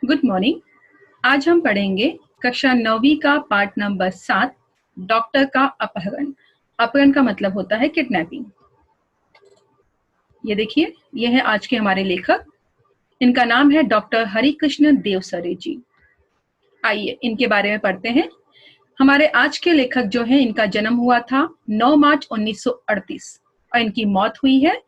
Good morning. आज हम पढ़ेंगे कक्षा 9वीं का पाठ नंबर 7, डॉक्टर का अपहरण। अपहरण का मतलब होता है किडनैपिंग। ये देखिए, ये है आज के हमारे लेखक। इनका नाम है डॉक्टर हरिकृष्ण देवसरे जी। आइए इनके बारे में पढ़ते हैं। हमारे आज के लेखक जो है, इनका जन्म हुआ था 9 मार्च 1938 और इनकी मौत हुई है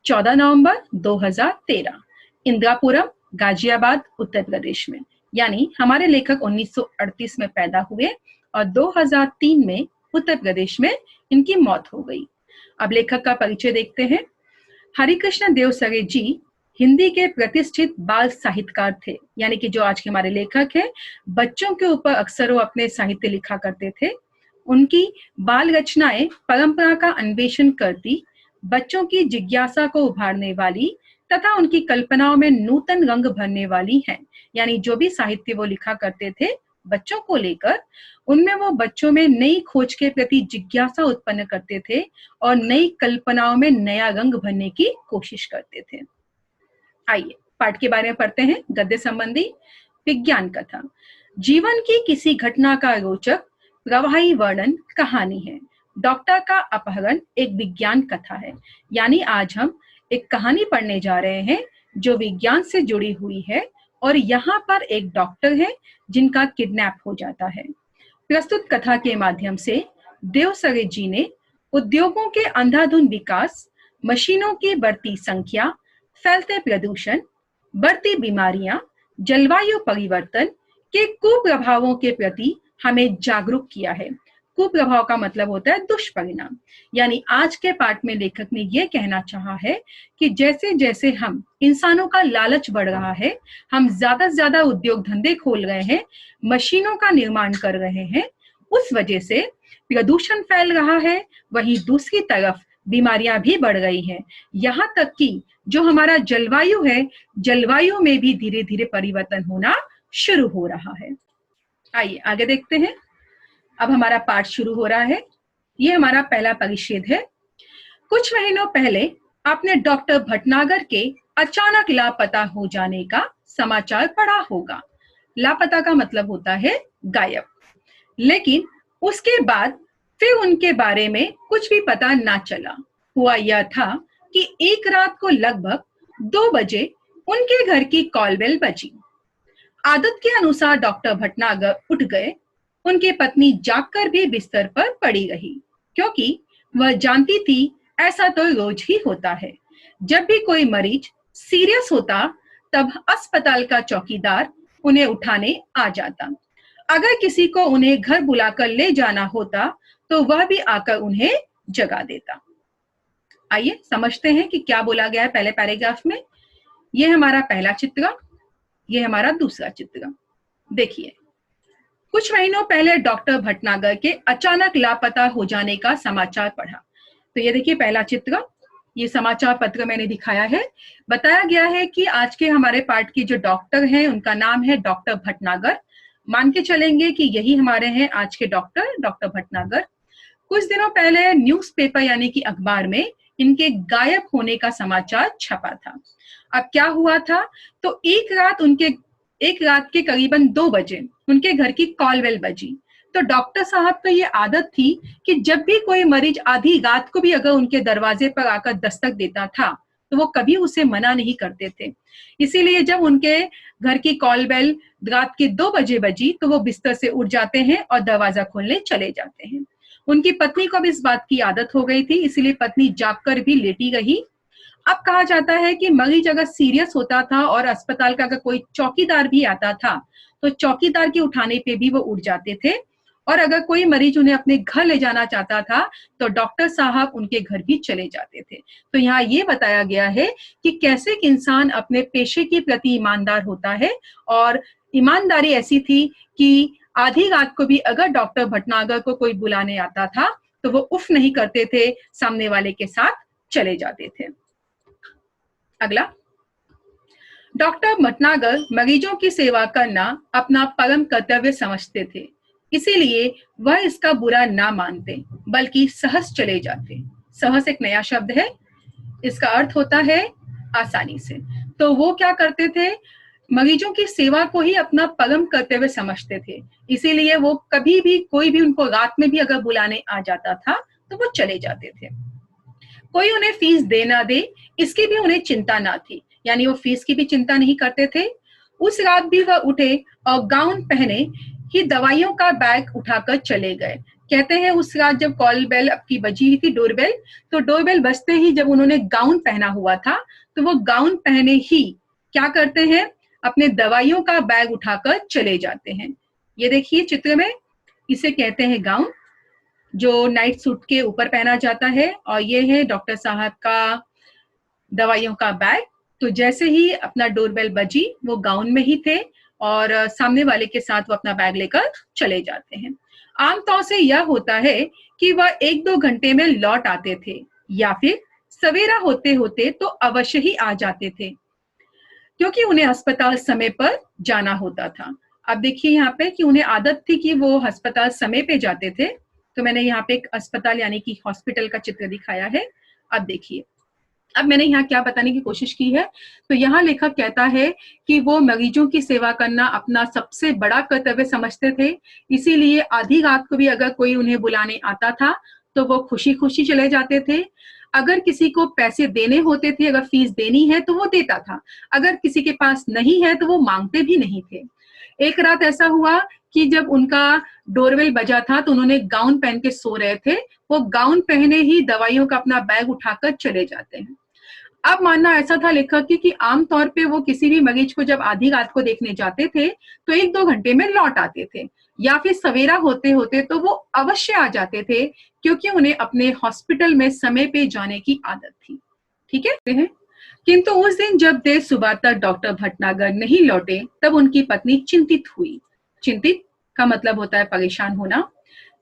14 नवंबर 2013 इंदिरापुरम, गाजियाबाद, उत्तर प्रदेश में। यानी हमारे लेखक 1938 में पैदा हुए और 2003 में उत्तर प्रदेश में इनकी मौत हो गई। अब लेखक का परिचय देखते हैं। हरिकृष्ण देवसरे जी हिंदी के प्रतिष्ठित बाल साहित्यकार थे, यानी कि जो आज के हमारे लेखक हैं, बच्चों के ऊपर अक्सर वो अपने साहित्य लिखा करते थे। उनकी बाल रचनाएं परंपरा का अन्वेषण करती, बच्चों की जिज्ञासा को उभारने वाली तथा उनकी कल्पनाओं में नूतन रंग भरने वाली हैं। यानी जो भी साहित्य वो लिखा करते थे बच्चों को लेकर, उनमें वो बच्चों में नई खोज के प्रति जिज्ञासा उत्पन्न करते थे और नई कल्पनाओं में नया रंग भरने की कोशिश करते थे। आइए पाठ के बारे में पढ़ते हैं। गद्य संबंधी विज्ञान कथा। जीवन की किसी घटना का रोचक प्रवाही वर्णन कहानी है। डॉक्टर का अपहरण एक विज्ञान कथा है। यानी आज हम एक कहानी पढ़ने जा रहे हैं जो विज्ञान से जुड़ी हुई है और यहाँ पर एक डॉक्टर है जिनका किडनैप हो जाता है। प्रस्तुत कथा के माध्यम से देवसरे जी ने उद्योगों के अंधाधुंध विकास, मशीनों की बढ़ती संख्या, फैलते प्रदूषण, बढ़ती बीमारियां, जलवायु परिवर्तन के कुप्रभावों के प्रति हमें जागरूक किया है। कुप्रभाव का मतलब होता है दुष्परिणाम। यानी आज के पाठ में लेखक ने यह कहना चाहा है कि जैसे जैसे हम इंसानों का लालच बढ़ रहा है, हम ज्यादा से ज्यादा उद्योग धंधे खोल रहे हैं, मशीनों का निर्माण कर रहे हैं, उस वजह से प्रदूषण फैल रहा है। वहीं दूसरी तरफ बीमारियां भी बढ़ रही हैं। यहाँ तक कि जो हमारा जलवायु है, जलवायु में भी धीरे धीरे परिवर्तन होना शुरू हो रहा है। आइए आगे देखते हैं। अब हमारा पाठ शुरू हो रहा है। ये हमारा पहला परिच्छेद है। कुछ महीनों पहले आपने डॉक्टर भटनागर के अचानक लापता हो जाने का समाचार पढ़ा होगा। लापता का मतलब होता है गायब। लेकिन उसके बाद फिर उनके बारे में कुछ भी पता ना चला। हुआ यह था कि एक रात को लगभग 2 बजे उनके घर की कॉल बेल बजी। आदत के अनुसार डॉक्टर भटनागर उठ गए। उनकी पत्नी जागकर भी बिस्तर पर पड़ी रही, क्योंकि वह जानती थी ऐसा तो रोज ही होता है। जब भी कोई मरीज सीरियस होता तब अस्पताल का चौकीदार उन्हें उठाने आ जाता। अगर किसी को उन्हें घर बुलाकर ले जाना होता तो वह भी आकर उन्हें जगा देता। आइए समझते हैं कि क्या बोला गया है पहले पैराग्राफ में। यह हमारा पहला चित्र, यह हमारा दूसरा चित्र। देखिए, कुछ महीनों पहले डॉक्टर भटनागर के अचानक लापता हो जाने का समाचार पढ़ा। तो ये देखिए पहला चित्र, ये समाचार पत्र मैंने दिखाया है। बताया गया है कि आज के हमारे पाठ की जो डॉक्टर हैं उनका नाम है डॉक्टर भटनागर। मान के चलेंगे कि यही हमारे हैं आज के डॉक्टर, डॉक्टर भटनागर। कुछ दिनों पहले न्यूज़पेपर यानी कि अखबार में इनके गायब होने का समाचार छपा था। अब क्या हुआ था, तो एक रात के करीबन 2 बजे उनके घर की कॉल बेल बजी। तो डॉक्टर साहब को ये आदत थी कि जब भी कोई मरीज आधी रात को भी अगर उनके दरवाजे पर आकर दस्तक देता था तो वो कभी उसे मना नहीं करते थे। इसीलिए जब उनके घर की कॉल बेल रात के 2 बजे बजी तो वो बिस्तर से उठ जाते हैं और दरवाजा खोलने चले जाते हैं। उनकी पत्नी को भी इस बात की आदत हो गई थी, इसीलिए पत्नी जागकर भी लेटी रही। अब कहा जाता है कि मरीज अगर सीरियस होता था और अस्पताल का अगर कोई चौकीदार भी आता था तो चौकीदार के उठाने पे भी वो उठ जाते थे। और अगर कोई मरीज उन्हें अपने घर ले जाना चाहता था तो डॉक्टर साहब उनके घर भी चले जाते थे। तो यहाँ ये बताया गया है कि कैसे एक इंसान अपने पेशे के प्रति ईमानदार होता है, और ईमानदारी ऐसी थी कि आधी रात को भी अगर डॉक्टर भटनागर को कोई बुलाने आता था तो वो उफ नहीं करते थे, सामने वाले के साथ चले जाते थे। अगला, डॉक्टर भटनागर मरीजों की सेवा करना अपना परम कर्तव्य समझते थे, इसीलिए वह इसका बुरा ना मानते बल्कि सहज चले जाते। सहज एक नया शब्द है, इसका अर्थ होता है आसानी से। तो वो क्या करते थे, मरीजों की सेवा को ही अपना परम कर्तव्य समझते थे, इसीलिए वो कभी भी कोई भी उनको रात में भी अगर बुलाने आ जाता था तो वो चले जाते थे। कोई उन्हें फीस दे ना दे इसकी भी उन्हें चिंता ना थी, यानी वो फीस की भी चिंता नहीं करते थे। उस रात भी वह उठे और गाउन पहने ही दवाइयों का बैग उठाकर चले गए। कहते हैं उस रात जब कॉल बेल आपकी बजी थी, डोरबेल, तो डोरबेल बजते ही जब उन्होंने गाउन पहना हुआ था तो वो गाउन पहने ही क्या करते हैं, अपने दवाइयों का बैग उठाकर चले जाते हैं। ये देखिए चित्र में, इसे कहते हैं गाउन, जो नाइट सूट के ऊपर पहना जाता है, और ये है डॉक्टर साहब का दवाइयों का बैग। तो जैसे ही अपना डोरबेल बजी वो गाउन में ही थे और सामने वाले के साथ वो अपना बैग लेकर चले जाते हैं। आमतौर से यह होता है कि वह 1-2 घंटे में लौट आते थे या फिर सवेरा होते होते तो अवश्य ही आ जाते थे, क्योंकि उन्हें अस्पताल समय पर जाना होता था। अब देखिए यहाँ पे कि उन्हें आदत थी कि वो अस्पताल समय पे जाते थे, तो मैंने यहाँ पे एक अस्पताल यानी कि हॉस्पिटल का चित्र दिखाया है। अब देखिए, अब मैंने यहाँ क्या बताने की कोशिश की है, तो यहाँ लेखक कहता है कि वो मरीजों की सेवा करना अपना सबसे बड़ा कर्तव्य समझते थे, इसीलिए आधी रात को भी अगर कोई उन्हें बुलाने आता था तो वो खुशी खुशी चले जाते थे। अगर किसी को पैसे देने होते थे, अगर फीस देनी है तो वो देता था, अगर किसी के पास नहीं है तो वो मांगते भी नहीं थे। एक रात ऐसा हुआ कि जब उनका डोरबेल बजा था तो उन्होंने गाउन पहन के सो रहे थे, वो गाउन पहने ही दवाइयों का अपना बैग उठाकर चले जाते हैं। अब मानना ऐसा था लेखक की कि आमतौर पे वो किसी भी मरीज को जब आधी रात को देखने जाते थे तो 1-2 घंटे में लौट आते थे, या फिर सवेरा होते होते तो वो अवश्य आ जाते थे, क्योंकि उन्हें अपने हॉस्पिटल में समय पे जाने की आदत थी। ठीक है, किंतु उस दिन जब देर सुबह तक डॉक्टर भटनागर नहीं लौटे तब उनकी पत्नी चिंतित हुई। चिंतित का मतलब होता है परेशान होना।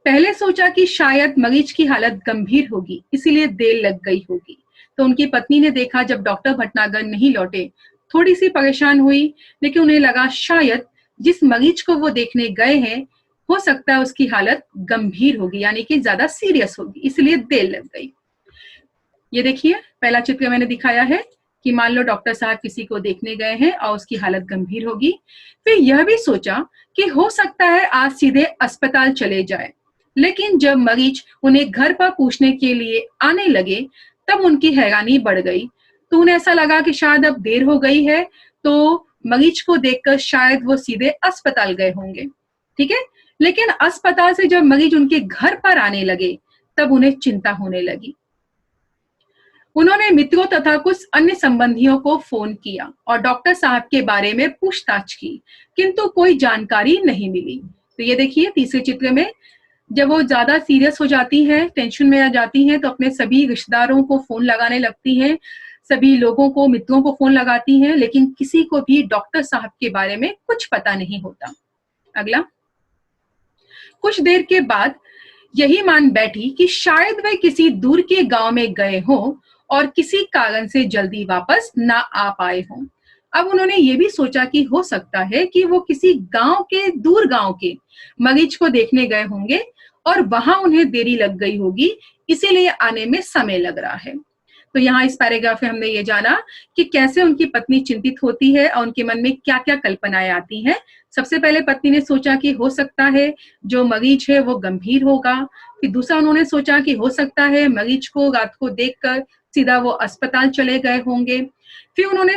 पहले सोचा कि शायद मरीज की हालत गंभीर होगी, इसीलिए देर लग गई होगी। तो उनकी पत्नी ने देखा जब डॉक्टर भटनागर नहीं लौटे, थोड़ी सी परेशान हुई, लेकिन उन्हें लगा शायद जिस मरीज को वो देखने गए हैं हो सकता है उसकी हालत गंभीर होगी, यानी कि ज्यादा सीरियस होगी, इसलिए देर लग गई। ये देखिए पहला चित्र मैंने दिखाया है कि मान लो डॉक्टर साहब किसी को देखने गए हैं और उसकी हालत गंभीर होगी। फिर यह भी सोचा कि हो सकता है आज सीधे अस्पताल चले जाए, लेकिन जब मरीज उन्हें घर पर पूछने के लिए आने लगे तब उनकी हैरानी बढ़ गई। तो उन्हें ऐसा लगा कि शायद अब देर हो गई है, तो मरीज को देखकर शायद वो सीधे अस्पताल गए होंगे। ठीक है, लेकिन अस्पताल से जब मरीज उनके घर पर आने लगे तब उन्हें चिंता होने लगी। उन्होंने मित्रों तथा कुछ अन्य संबंधियों को फोन किया और डॉक्टर साहब के बारे में पूछताछ की, किंतु कोई जानकारी नहीं मिली। तो ये देखिए तीसरे चित्र में, जब वो ज्यादा सीरियस हो जाती है, टेंशन में आ जाती है, तो अपने सभी रिश्तेदारों को फोन लगाने लगती है, सभी लोगों को, मित्रों को फोन लगाती है, लेकिन किसी को भी डॉक्टर साहब के बारे में कुछ पता नहीं होता। अगला, कुछ देर के बाद यही मान बैठी कि शायद वे किसी दूर के गांव में गए हों और किसी कारण से जल्दी वापस ना आ पाए हों। अब उन्होंने ये भी सोचा कि हो सकता है कि वो किसी गांव के, दूर गांव के मरीज को देखने गए होंगे और वहां उन्हें देरी लग गई होगी, इसीलिए आने में समय लग रहा है। तो यहाँ इस पैराग्राफ में हमने ये जाना कि कैसे उनकी पत्नी चिंतित होती है और उनके मन में क्या क्या कल्पनाएं आती हैं। सबसे पहले पत्नी ने सोचा कि हो सकता है जो मरीज है वो गंभीर होगा। फिर दूसरा उन्होंने सोचा कि हो सकता है मरीज को रात को देखकर सीधा वो अस्पताल चले गए होंगे। फिर उन्होंने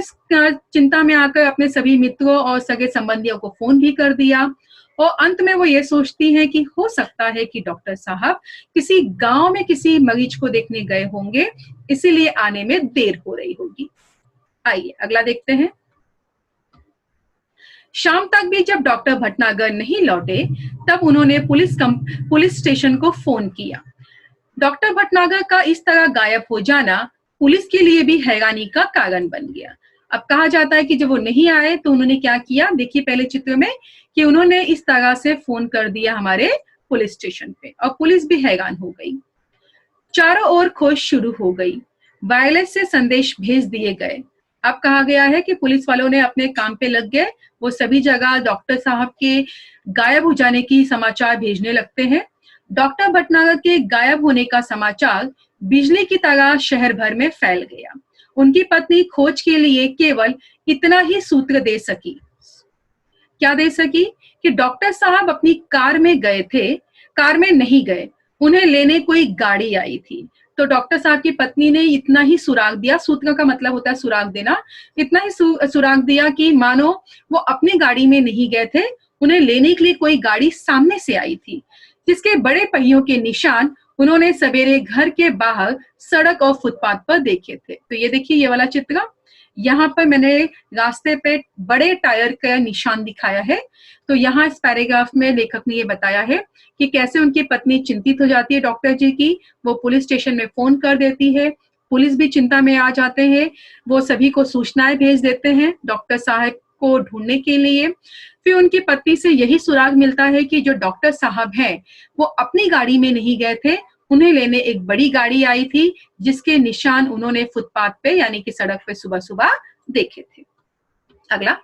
चिंता में आकर अपने सभी मित्रों और सगे संबंधियों को फोन भी कर दिया, और अंत में वो ये सोचती है कि हो सकता है कि डॉक्टर साहब किसी गांव में किसी मरीज को देखने गए होंगे, इसीलिए आने में देर हो रही होगी। आइए अगला देखते हैं। शाम तक भी जब डॉक्टर भटनागर नहीं लौटे तब उन्होंने पुलिस स्टेशन को फोन किया। डॉक्टर भटनागर का इस तरह गायब हो जाना पुलिस के लिए भी हैरानी का कारण बन गया। अब कहा जाता है कि जब वो नहीं आए तो उन्होंने क्या किया, देखिए पहले चित्र में, कि उन्होंने इस तरह से फोन कर दिया हमारे पुलिस स्टेशन पे, और पुलिस भी हैरान हो गई। चारों ओर खोज शुरू हो गई, वायरलेस से संदेश भेज दिए गए। अब कहा गया है कि पुलिस वालों ने अपने काम पे लग गए, वो सभी जगह डॉक्टर साहब के गायब हो जाने की समाचार भेजने लगते हैं। डॉक्टर भटनागर के गायब होने का समाचार बिजली की तरह शहर भर में फैल गया उनकी पत्नी खोज के लिए केवल इतना ही सूत्र दे सकी। क्या दे सकी? कि डॉक्टर साहब अपनी कार में गए थे, कार में नहीं गए, उन्हें लेने कोई गाड़ी आई थी। तो डॉक्टर साहब की पत्नी ने इतना ही सुराग दिया, सूत्र का मतलब होता है सुराग देना, इतना ही सुराग दिया कि मानो वो अपनी गाड़ी में नहीं गए थे, उन्हें लेने के लिए कोई गाड़ी सामने से आई थी, जिसके बड़े पहियों के निशान उन्होंने सवेरे घर के बाहर सड़क और फुटपाथ पर देखे थे। तो ये देखिए ये वाला चित्र, यहाँ पर मैंने रास्ते पे बड़े टायर का निशान दिखाया है। तो यहाँ इस पैराग्राफ में लेखक ने ये बताया है कि कैसे उनकी पत्नी चिंतित हो जाती है डॉक्टर जी की, वो पुलिस स्टेशन में फोन कर देती है, पुलिस भी चिंता में आ जाते हैं, वो सभी को सूचनाएं भेज देते हैं डॉक्टर साहब को ढूंढने के लिए। फिर उनकी पत्नी से यही सुराग मिलता है कि जो डॉक्टर साहब हैं वो अपनी गाड़ी में नहीं गए थे, उन्हें लेने एक बड़ी गाड़ी आई थी, जिसके निशान उन्होंने फुटपाथ पे यानी कि सड़क पे सुबह सुबह देखे थे। अगला,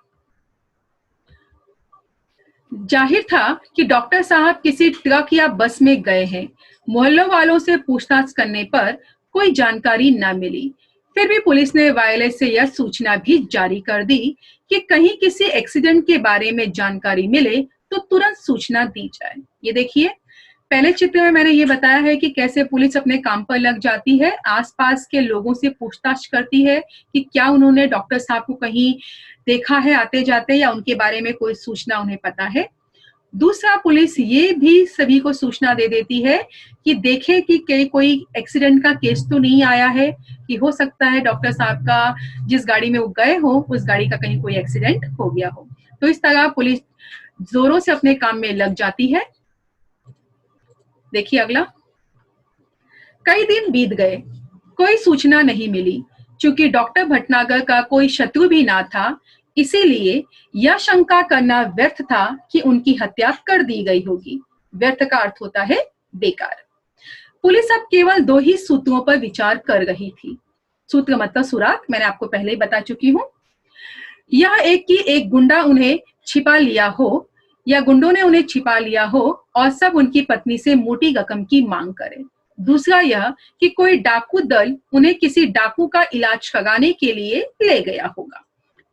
जाहिर था कि डॉक्टर साहब किसी ट्रक या बस में गए हैं। मोहल्लों वालों से पूछताछ करने पर कोई जानकारी न मिली। फिर भी पुलिस ने वायरलेस से यह सूचना भी जारी कर दी कि कहीं किसी एक्सीडेंट के बारे में जानकारी मिले तो तुरंत सूचना दी जाए। ये देखिए पहले चित्र में मैंने ये बताया है कि कैसे पुलिस अपने काम पर लग जाती है, आसपास के लोगों से पूछताछ करती है कि क्या उन्होंने डॉक्टर साहब को कहीं देखा है आते जाते, या उनके बारे में कोई सूचना उन्हें पता है। दूसरा, पुलिस ये भी सभी को सूचना दे देती है कि देखे कि कोई एक्सीडेंट का केस तो नहीं आया है, कि हो सकता है डॉक्टर साहब का जिस गाड़ी में वो गए हो उस गाड़ी का कहीं कोई एक्सीडेंट हो गया हो। तो इस तरह पुलिस जोरों से अपने काम में लग जाती है। देखिए अगला, कई दिन बीत गए, कोई सूचना नहीं मिली। चूंकि डॉक्टर भटनागर का कोई शत्रु भी ना था, इसीलिए यह शंका करना व्यर्थ था कि उनकी हत्या कर दी गई होगी। व्यर्थ का अर्थ होता है बेकार। पुलिस अब केवल दो ही सूत्रों पर विचार कर रही थी। सूत्र मतलब सुराग, मैंने आपको पहले ही बता चुकी हूं। यह एक कि एक गुंडा उन्हें छिपा लिया हो या गुंडों ने उन्हें छिपा लिया हो और सब उनकी पत्नी से मोटी रकम की मांग करे। दूसरा यह कि कोई डाकू दल उन्हें किसी डाकू का इलाज कराने के लिए ले गया होगा।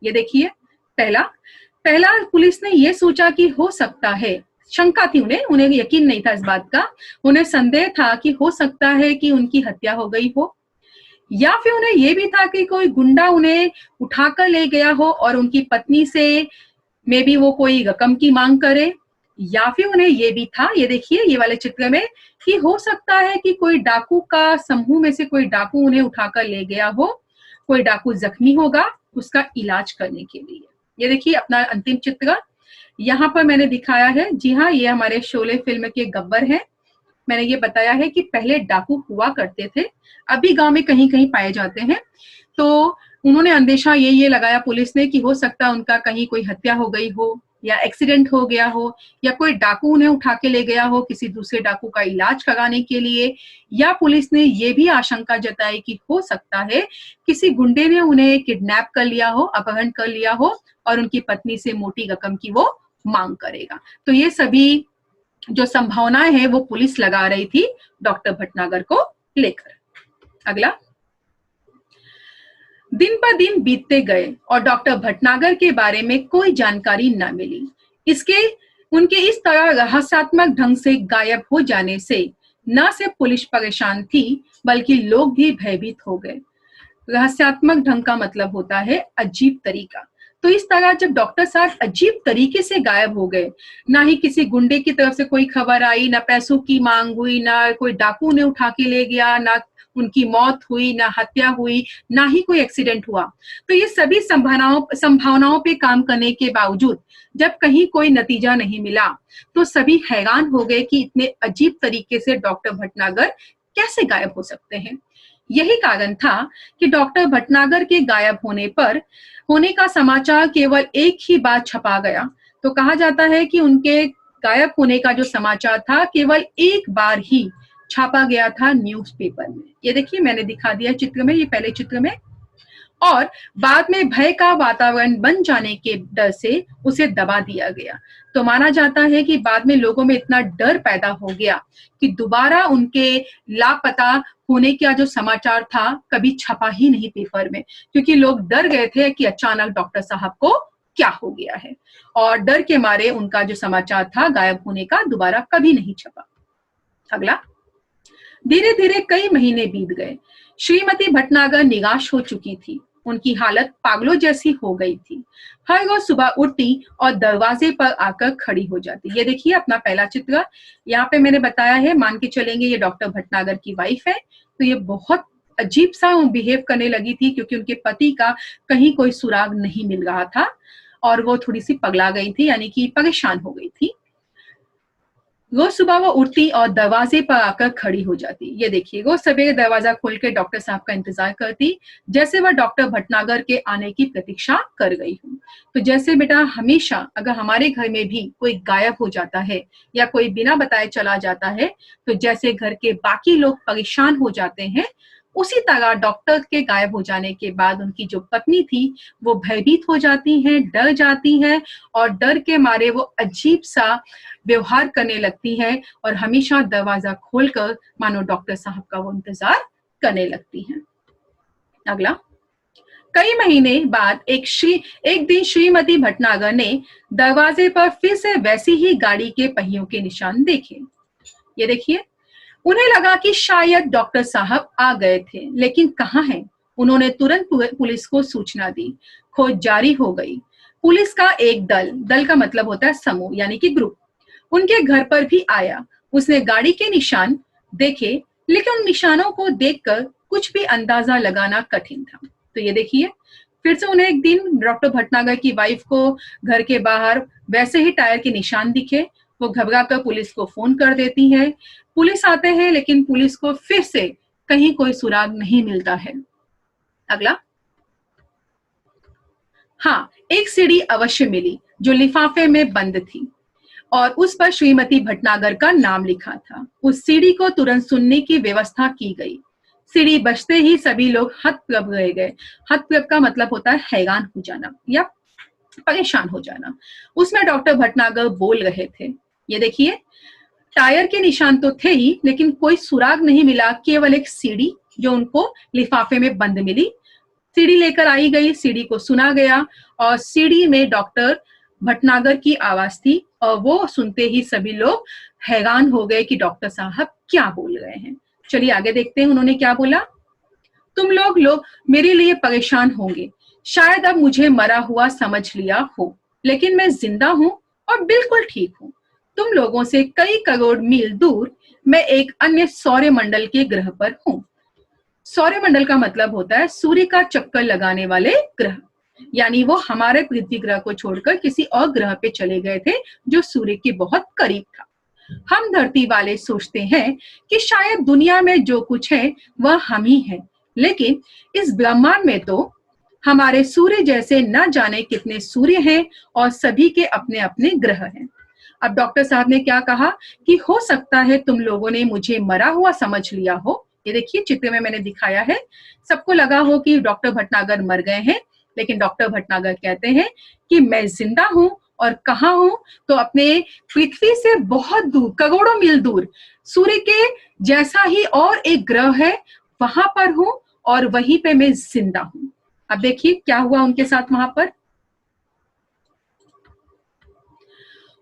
ये देखिए पहला पुलिस ने यह सोचा कि हो सकता है, शंका थी उन्हें यकीन नहीं था इस बात का, उन्हें संदेह था कि हो सकता है कि उनकी हत्या हो गई हो, या फिर उन्हें यह भी था कि कोई गुंडा उन्हें उठाकर ले गया हो और उनकी पत्नी से मे बी वो कोई रकम की मांग करे, या फिर उन्हें ये भी था, ये देखिए ये वाले चित्र में, कि हो सकता है कि कोई डाकू का समूह में से कोई डाकू उन्हें उठाकर ले गया हो, कोई डाकू जख्मी होगा उसका इलाज करने के लिए। ये देखिए अपना अंतिम चित्र यहाँ पर मैंने दिखाया है। जी हाँ, ये हमारे शोले फिल्म के गब्बर हैं। मैंने ये बताया है कि पहले डाकू हुआ करते थे, अभी गांव में कहीं कहीं पाए जाते हैं। तो उन्होंने अंदेशा ये लगाया पुलिस ने कि हो सकता है उनका कहीं कोई हत्या हो गई हो या एक्सीडेंट हो गया हो, या कोई डाकू उन्हें उठा के ले गया हो किसी दूसरे डाकू का इलाज कराने के लिए, या पुलिस ने ये भी आशंका जताई कि हो सकता है किसी गुंडे ने उन्हें किडनैप कर लिया हो, अपहरण कर लिया हो और उनकी पत्नी से मोटी रकम की वो मांग करेगा। तो ये सभी जो संभावनाएं हैं वो पुलिस लगा रही थी डॉक्टर भटनागर को लेकर। अगला, दिन पर दिन बीतते गए और डॉक्टर भटनागर के बारे में कोई जानकारी न मिली। उनके इस तरह रहस्यात्मक ढंग से गायब हो जाने से न सिर्फ पुलिस परेशान थी बल्कि लोग भी भयभीत हो गए। रहस्यात्मक ढंग का मतलब होता है अजीब तरीका। तो इस तरह जब डॉक्टर साहब अजीब तरीके से गायब हो गए, ना ही किसी गुंडे की तरफ से कोई खबर आई, ना पैसों की मांग हुई, ना कोई डाकू ने उठा के ले गया, ना उनकी मौत हुई, ना हत्या हुई, ना ही कोई एक्सीडेंट हुआ, तो ये सभी संभावनाओं पे काम करने के बावजूद जब कहीं कोई नतीजा नहीं मिला तो सभी हैरान हो गए कि इतने अजीब तरीके से डॉक्टर भटनागर कैसे गायब हो सकते हैं। यही कारण था कि डॉक्टर भटनागर के गायब होने का समाचार केवल एक ही बार छपा गया। तो कहा जाता है कि उनके गायब होने का जो समाचार था केवल एक बार ही छापा गया था न्यूज़पेपर में। ये देखिए मैंने दिखा दिया चित्र में, ये पहले चित्र में। और बाद में भय का वातावरण बन जाने के डर से उसे दबा दिया गया। तो माना जाता है कि बाद में लोगों में इतना डर पैदा हो गया कि दोबारा उनके लापता होने का जो समाचार था कभी छपा ही नहीं पेपर में, क्योंकि लोग डर गए थे कि अचानक डॉक्टर साहब को क्या हो गया है, और डर के मारे उनका जो समाचार था गायब होने का दोबारा कभी नहीं छपा। अगला, धीरे धीरे कई महीने बीत गए। श्रीमती भटनागर निराश हो चुकी थी, उनकी हालत पागलों जैसी हो गई थी। हर रोज सुबह उठती और दरवाजे पर आकर खड़ी हो जाती। ये देखिए अपना पहला चित्र, यहाँ पे मैंने बताया है, मान के चलेंगे ये डॉक्टर भटनागर की वाइफ है। तो ये बहुत अजीब सा बिहेव करने लगी थी, क्योंकि उनके पति का कहीं कोई सुराग नहीं मिल रहा था और वो थोड़ी सी पगला गई थी, यानी कि परेशान हो गई थी। रोज सुबह वो उठती और दरवाजे पर आकर खड़ी हो जाती। ये देखिए, रोज सवेरे दरवाजा खोल के डॉक्टर साहब का इंतजार करती, जैसे वह डॉक्टर भटनागर के आने की प्रतीक्षा कर गई हूँ। तो जैसे बेटा हमेशा अगर हमारे घर में भी कोई गायब हो जाता है या कोई बिना बताए चला जाता है, तो जैसे घर के बाकी लोग परेशान हो जाते हैं, उसी तरह डॉक्टर के गायब हो जाने के बाद उनकी जो पत्नी थी वो भयभीत हो जाती हैं, डर जाती हैं, और डर के मारे वो अजीब सा व्यवहार करने लगती हैं और हमेशा दरवाजा खोलकर मानो डॉक्टर साहब का वो इंतजार करने लगती हैं। अगला, कई महीने बाद एक दिन श्रीमती भटनागर ने दरवाजे पर फिर से वैसी ही गाड़ी के पहियों के निशान देखे। ये देखिए, उन्हें लगा कि शायद डॉक्टर साहब आ गए थे, लेकिन कहाँ हैं? उन्होंने तुरंत पुलिस को सूचना दी। खोज जारी हो गई। पुलिस का एक दल का मतलब होता है समूह, यानी कि ग्रुप, उनके घर पर भी आया। उसने गाड़ी के निशान देखे, लेकिन उन निशानों को देखकर कुछ भी अंदाजा लगाना कठिन था। तो ये देखिए, फिर से उन्हें एक दिन डॉक्टर भटनागर की वाइफ को घर के बाहर वैसे ही टायर के निशान दिखे। वो घबरा कर पुलिस को फोन कर देती है। पुलिस आते हैं, लेकिन पुलिस को फिर से कहीं कोई सुराग नहीं मिलता है। अगला, हाँ, एक सीडी अवश्य मिली जो लिफाफे में बंद थी और उस पर श्रीमती भटनागर का नाम लिखा था। उस सीडी को तुरंत सुनने की व्यवस्था की गई। सीडी बजते ही सभी लोग हतप्रभ रह गए। हतप्रभ का मतलब होता है हैरान हो जाना या परेशान हो जाना। उसमें डॉक्टर भटनागर बोल रहे थे। ये देखिए, टायर के निशान तो थे ही, लेकिन कोई सुराग नहीं मिला, केवल एक सीडी जो उनको लिफाफे में बंद मिली। सीडी लेकर आई गई, सीडी को सुना गया और सीडी में डॉक्टर भटनागर की आवाज थी और वो सुनते ही सभी लोग हैरान हो गए कि डॉक्टर साहब क्या बोल रहे हैं। चलिए आगे देखते हैं उन्होंने क्या बोला। तुम लोग मेरे लिए परेशान होंगे, शायद अब मुझे मरा हुआ समझ लिया हो, लेकिन मैं जिंदा हूं और बिल्कुल ठीक हूं। तुम लोगों से कई करोड़ मील दूर मैं एक अन्य सौरमंडल के ग्रह पर हूं। सौरमंडल का मतलब होता है सूर्य का चक्कर लगाने वाले ग्रह, यानी वो हमारे पृथ्वी ग्रह को छोड़कर किसी और ग्रह पे चले गए थे जो सूर्य के बहुत करीब था। हम धरती वाले सोचते हैं कि शायद दुनिया में जो कुछ है वह हम ही हैं, लेकिन इस ब्रह्मांड में तो हमारे सूर्य जैसे न जाने कितने सूर्य हैं और सभी के अपने अपने ग्रह हैं। अब डॉक्टर साहब ने क्या कहा कि हो सकता है तुम लोगों ने मुझे मरा हुआ समझ लिया हो। ये देखिए चित्र में मैंने दिखाया है। सबको लगा हो कि डॉक्टर भटनागर मर गए हैं, लेकिन डॉक्टर भटनागर कहते हैं कि मैं जिंदा हूं और कहाँ हूं, तो अपने पृथ्वी से बहुत दूर, करोड़ों मील दूर, सूर्य के जैसा ही और एक ग्रह है, वहां पर हूं और वहीं पे मैं जिंदा हूं। अब देखिए क्या हुआ उनके साथ वहां पर।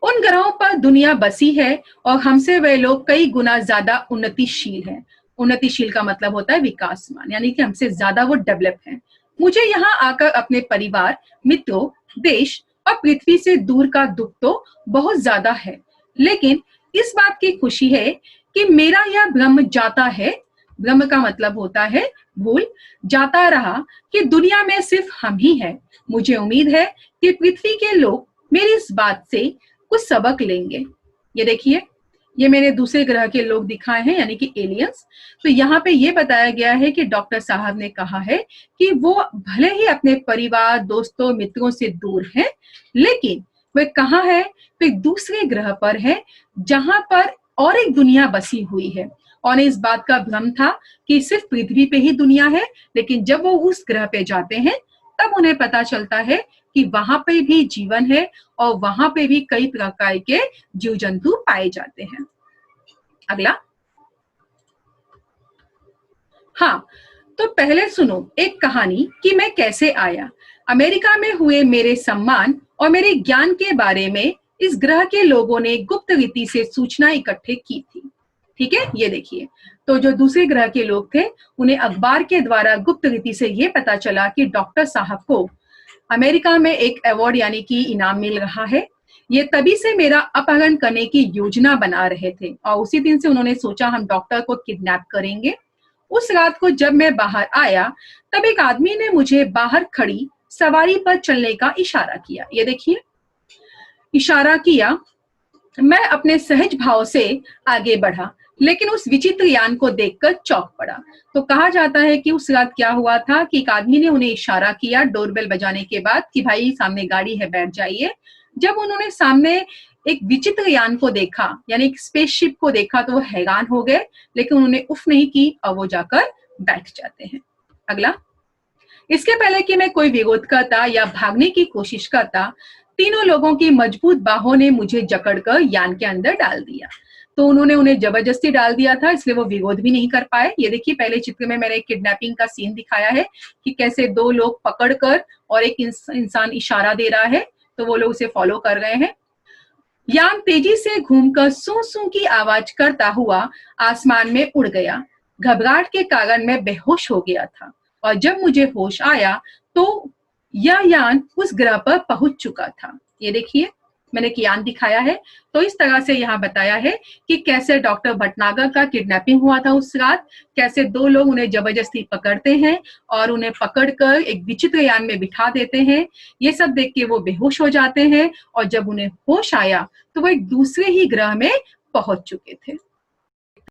उन ग्रहों पर दुनिया बसी है और हमसे वे लोग कई गुना ज्यादा उन्नतिशील हैं। उन्नतिशील का मतलब होता है विकासमान, यानी कि हमसे ज्यादा वो डेवलप हैं। मुझे यहाँ आकर अपने परिवार, मित्रों, देश और पृथ्वी से दूर का दुख तो बहुत ज्यादा है, लेकिन इस बात की खुशी है कि मेरा यह भ्रम जाता है। भ्रम का मतलब होता है भूल, जाता रहा कि दुनिया में सिर्फ हम ही हैं। मुझे उम्मीद है कि पृथ्वी के लोग मेरी इस बात से कुछ सबक लेंगे। ये देखिए, ये मैंने दूसरे ग्रह के लोग दिखाए हैं, यानी कि एलियंस। तो यहाँ पे ये बताया गया है कि डॉक्टर साहब ने कहा है कि वो भले ही अपने परिवार, दोस्तों, मित्रों से दूर हैं, लेकिन वे कहाँ है? वे दूसरे ग्रह पर है, जहां पर और एक दुनिया बसी हुई है और उन्हें इस बात का भ्रम था कि सिर्फ पृथ्वी पे ही दुनिया है, लेकिन जब वो उस ग्रह पे जाते हैं तब उन्हें पता चलता है कि वहां पे भी जीवन है और वहां पे भी कई प्रकार के जीव जंतु पाए जाते हैं। अगला, हाँ, तो पहले सुनो एक कहानी कि मैं कैसे आया। अमेरिका में हुए मेरे सम्मान और मेरे ज्ञान के बारे में इस ग्रह के लोगों ने गुप्त रीति से सूचना इकट्ठे की थी। ठीक है, ये देखिए, तो जो दूसरे ग्रह के लोग थे उन्हें अखबार के द्वारा गुप्त रीति से ये पता चला कि डॉक्टर साहब को अमेरिका में एक अवार्ड यानी कि इनाम मिल रहा है। ये तभी से मेरा अपहरण करने की योजना बना रहे थे और उसी दिन से उन्होंने सोचा हम डॉक्टर को किडनैप करेंगे। उस रात को जब मैं बाहर आया तब एक आदमी ने मुझे बाहर खड़ी सवारी पर चलने का इशारा किया। ये देखिए, इशारा किया। मैं अपने सहज भाव से आगे बढ़ा, लेकिन उस विचित्र यान को देखकर चौंक पड़ा। तो कहा जाता है कि उस रात क्या हुआ था कि एक आदमी ने उन्हें इशारा किया डोरबेल बजाने के बाद कि भाई सामने गाड़ी है, बैठ जाइए। जब उन्होंने सामने एक विचित्र यान को देखा, यानी एक स्पेसशिप को देखा, तो वो हैरान हो गए, लेकिन उन्होंने उफ नहीं की और वो जाकर बैठ जाते हैं। अगला, इसके पहले कि मैं कोई विरोध करता या भागने की कोशिश करता, तीनों लोगों की मजबूत बाहों ने मुझे जकड़कर यान के अंदर डाल दिया। तो उन्होंने उन्हें जबरदस्ती डाल दिया था, इसलिए वो विरोध भी नहीं कर पाए। ये देखिए, पहले चित्र में मैंने किडनैपिंग का सीन दिखाया है कि कैसे दो लोग पकड़कर और एक इंसान इशारा दे रहा है, तो वो लोग उसे फॉलो कर रहे हैं। यान तेजी से घूमकर सू सू की आवाज करता हुआ आसमान में उड़ गया। घबराहट के कारण मैं बेहोश हो गया था और जब मुझे होश आया तो यह यान उस ग्रह पर पहुंच चुका था। ये देखिए, मैंने एक यान दिखाया है। तो इस तरह से यहाँ बताया है कि कैसे डॉक्टर भटनागर का किडनैपिंग हुआ था उस रात, कैसे दो लोग उन्हें जबरदस्ती पकड़ते हैं और उन्हें पकड़कर एक विचित्र यान में बिठा देते हैं। ये सब देख के वो बेहोश हो जाते हैं और जब उन्हें होश आया तो वो एक दूसरे ही ग्रह में पहुंच चुके थे।